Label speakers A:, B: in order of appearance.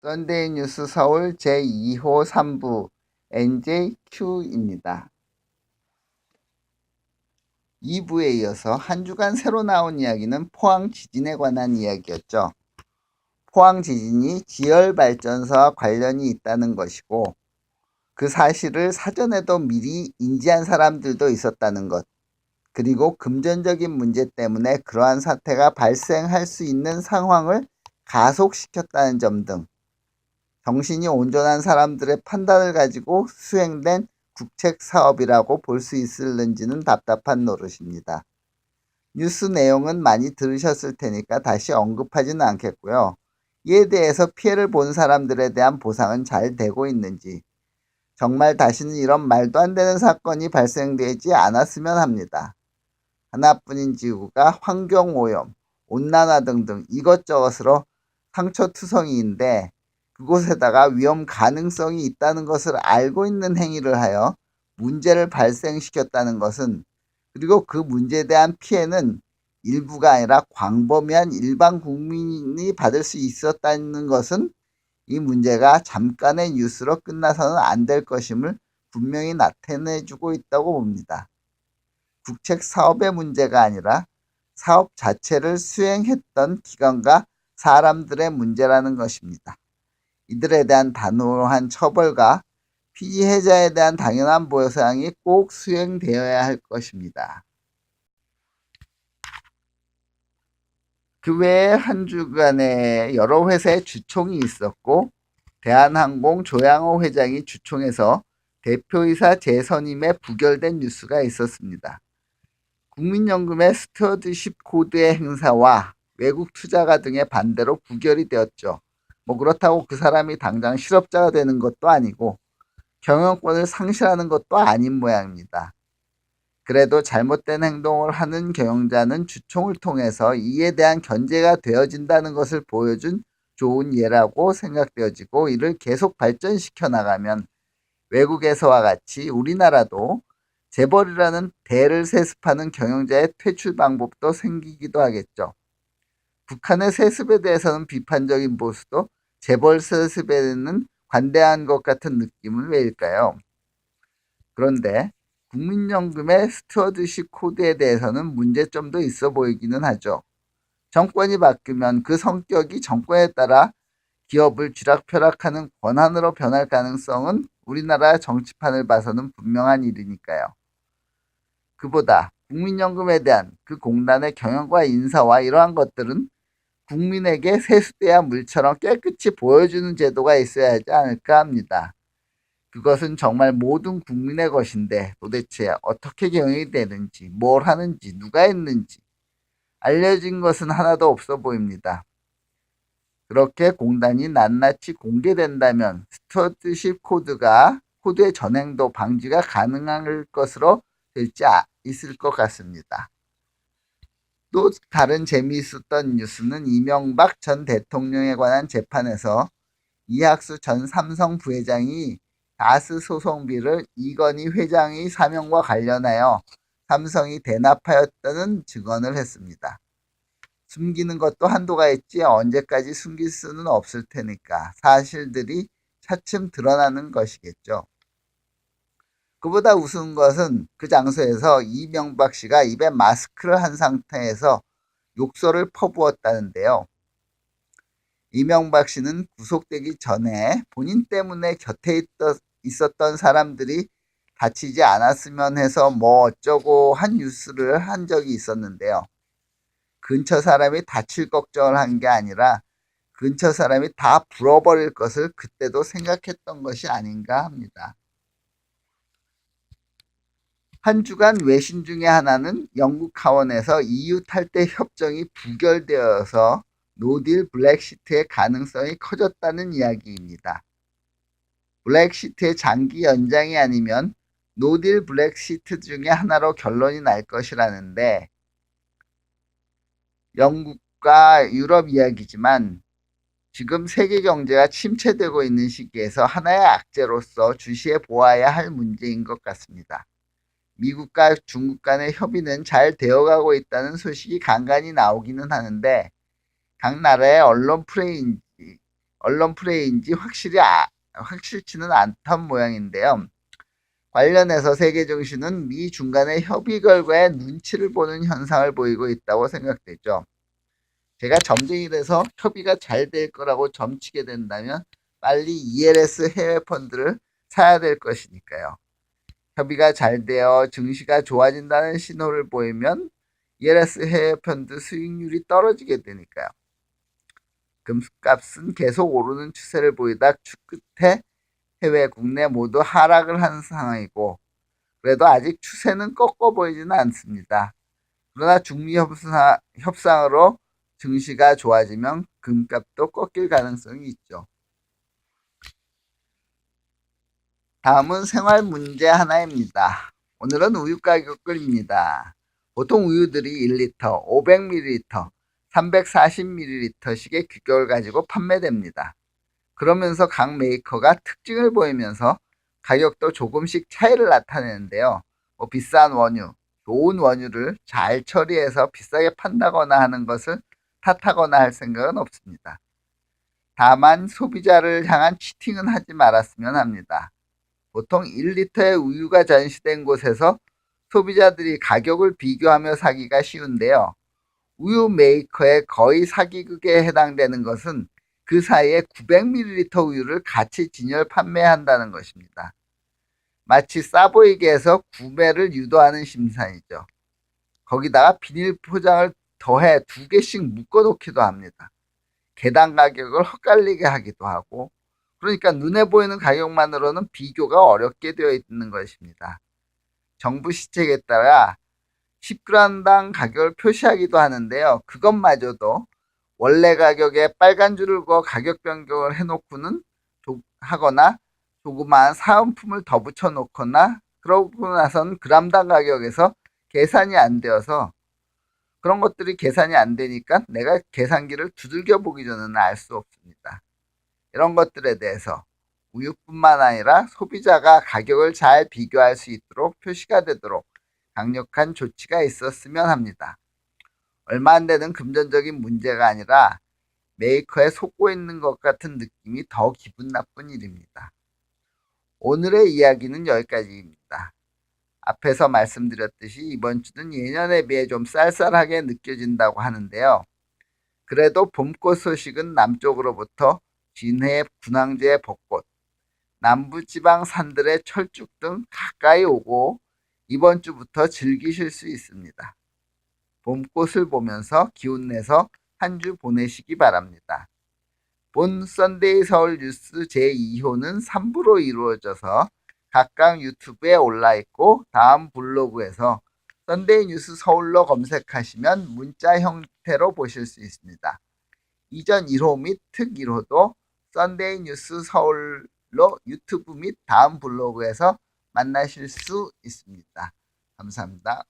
A: 썬데이 뉴스 서울 제2호 3부 NJQ입니다. 2부에 이어서 한 주간 새로 나온 이야기는 포항 지진에 관한 이야기였죠. 포항 지진이 지열발전소와 관련이 있다는 것이고 그 사실을 사전에도 미리 인지한 사람들도 있었다는 것, 그리고 금전적인 문제 때문에 그러한 사태가 발생할 수 있는 상황을 가속시켰다는 점 등 정신이 온전한 사람들의 판단을 가지고 수행된 국책 사업이라고 볼 수 있을는지는 답답한 노릇입니다. 뉴스 내용은 많이 들으셨을 테니까 다시 언급하지는 않겠고요. 이에 대해서 피해를 본 사람들에 대한 보상은 잘 되고 있는지, 정말 다시는 이런 말도 안 되는 사건이 발생되지 않았으면 합니다. 하나뿐인 지구가 환경오염, 온난화 등등 이것저것으로 상처투성이인데 그곳에다가 위험 가능성이 있다는 것을 알고 있는 행위를 하여 문제를 발생시켰다는 것은, 그리고 그 문제에 대한 피해는 일부가 아니라 광범위한 일반 국민이 받을 수 있었다는 것은 이 문제가 잠깐의 뉴스로 끝나서는 안 될 것임을 분명히 나타내주고 있다고 봅니다. 국책 사업의 문제가 아니라 사업 자체를 수행했던 기관과 사람들의 문제라는 것입니다. 이들에 대한 단호한 처벌과 피해자에 대한 당연한 보상이 꼭 수행되어야 할 것입니다. 그 외에 한 주간에 여러 회사의 주총이 있었고 대한항공 조양호 회장이 주총에서 대표이사 재선임에 부결된 뉴스가 있었습니다. 국민연금의 스튜어드십 코드의 행사와 외국 투자가 등의 반대로 부결이 되었죠. 그렇다고 그 사람이 당장 실업자가 되는 것도 아니고 경영권을 상실하는 것도 아닌 모양입니다. 그래도 잘못된 행동을 하는 경영자는 주총을 통해서 이에 대한 견제가 되어진다는 것을 보여준 좋은 예라고 생각되어지고, 이를 계속 발전시켜 나가면 외국에서와 같이 우리나라도 재벌이라는 대를 세습하는 경영자의 퇴출 방법도 생기기도 하겠죠. 북한의 세습에 대해서는 비판적인 보수도 재벌 세습에는 관대한 것 같은 느낌은 왜일까요? 그런데 국민연금의 스튜어드십 코드에 대해서는 문제점도 있어 보이기는 하죠. 정권이 바뀌면 그 성격이 정권에 따라 기업을 쥐락펴락하는 권한으로 변할 가능성은 우리나라 정치판을 봐서는 분명한 일이니까요. 그보다 국민연금에 대한 그 공단의 경영과 인사와 이러한 것들은 국민에게 세수돼야 물처럼 깨끗이 보여주는 제도가 있어야 하지 않을까 합니다. 그것은 정말 모든 국민의 것인데 도대체 어떻게 경영이 되는지, 뭘 하는지, 누가 했는지 알려진 것은 하나도 없어 보입니다. 그렇게 공단이 낱낱이 공개된다면 스튜어드십 코드의 전행도 방지가 가능할 것으로 될지 있을 것 같습니다. 또 다른 재미있었던 뉴스는 이명박 전 대통령에 관한 재판에서 이학수 전 삼성 부회장이 다스 소송비를 이건희 회장의 사명과 관련하여 삼성이 대납하였다는 증언을 했습니다. 숨기는 것도 한도가 있지 언제까지 숨길 수는 없을 테니까 사실들이 차츰 드러나는 것이겠죠. 그보다 우스운 것은 그 장소에서 이명박 씨가 입에 마스크를 한 상태에서 욕설을 퍼부었다는데요. 이명박 씨는 구속되기 전에 본인 때문에 곁에 있었던 사람들이 다치지 않았으면 해서 어쩌고 한 뉴스를 한 적이 있었는데요. 근처 사람이 다칠 걱정을 한 게 아니라 근처 사람이 다 불어버릴 것을 그때도 생각했던 것이 아닌가 합니다. 한 주간 외신 중에 하나는 영국 하원에서 EU 탈퇴 협정이 부결되어서 노딜 블랙시트의 가능성이 커졌다는 이야기입니다. 블랙시트의 장기 연장이 아니면 노딜 블랙시트 중에 하나로 결론이 날 것이라는데, 영국과 유럽 이야기지만 지금 세계 경제가 침체되고 있는 시기에서 하나의 악재로서 주시해 보아야 할 문제인 것 같습니다. 미국과 중국 간의 협의는 잘 되어가고 있다는 소식이 간간히 나오기는 하는데 각 나라의 언론 프레임인지 언론 플레이인지 확실치는 않던 모양인데요. 관련해서 세계증시는 미 중간의 협의 결과에 눈치를 보는 현상을 보이고 있다고 생각되죠. 제가 점쟁이라서 협의가 잘 될 거라고 점치게 된다면 빨리 ELS 해외 펀드를 사야 될 것이니까요. 협의가 잘 되어 증시가 좋아진다는 신호를 보이면 ELS 해외 펀드 수익률이 떨어지게 되니까요. 금값은 계속 오르는 추세를 보이다 주 끝에 해외, 국내 모두 하락을 한 상황이고 그래도 아직 추세는 꺾어 보이지는 않습니다. 그러나 중미 협상으로 증시가 좋아지면 금값도 꺾일 가능성이 있죠. 다음은 생활 문제 하나입니다. 오늘은 우유 가격입니다. 보통 우유들이 1리터, 500ml, 340ml씩의 규격을 가지고 판매됩니다. 그러면서 각 메이커가 특징을 보이면서 가격도 조금씩 차이를 나타내는데요. 비싼 원유, 좋은 원유를 잘 처리해서 비싸게 판다거나 하는 것을 탓하거나 할 생각은 없습니다. 다만 소비자를 향한 치팅은 하지 말았으면 합니다. 보통 1리터의 우유가 전시된 곳에서 소비자들이 가격을 비교하며 사기가 쉬운데요. 우유 메이커의 거의 사기극에 해당되는 것은 그 사이에 900ml 우유를 같이 진열 판매한다는 것입니다. 마치 싸 보이게 해서 구매를 유도하는 심산이죠. 거기다가 비닐 포장을 더해 2개씩 묶어놓기도 합니다. 계단 가격을 헛갈리게 하기도 하고 그러니까 눈에 보이는 가격만으로는 비교가 어렵게 되어 있는 것입니다. 정부 시책에 따라 10g당 가격을 표시하기도 하는데요. 그것마저도 원래 가격에 빨간 줄을 그어 가격 변경을 해놓고는 하거나 조그마한 사은품을 더 붙여놓거나 그러고 나선 그람당 가격에서 계산이 안 되어서 그런 것들이 계산이 안 되니까 내가 계산기를 두들겨 보기 전에는 알 수 없습니다. 이런 것들에 대해서 우유뿐만 아니라 소비자가 가격을 잘 비교할 수 있도록 표시가 되도록 강력한 조치가 있었으면 합니다. 얼마 안 되는 금전적인 문제가 아니라 메이커에 속고 있는 것 같은 느낌이 더 기분 나쁜 일입니다. 오늘의 이야기는 여기까지입니다. 앞에서 말씀드렸듯이 이번 주는 예년에 비해 좀 쌀쌀하게 느껴진다고 하는데요. 그래도 봄꽃 소식은 남쪽으로부터 진해, 군항제 벚꽃, 남부지방 산들의 철쭉 등 가까이 오고 이번 주부터 즐기실 수 있습니다. 봄꽃을 보면서 기운내서 한 주 보내시기 바랍니다. 본 썬데이 서울 뉴스 제2호는 3부로 이루어져서 각각 유튜브에 올라있고 다음 블로그에서 썬데이 뉴스 서울로 검색하시면 문자 형태로 보실 수 있습니다. 이전 1호 및 특 1호도 썬데이 뉴스 서울로 유튜브 및 다음 블로그에서 만나실 수 있습니다. 감사합니다.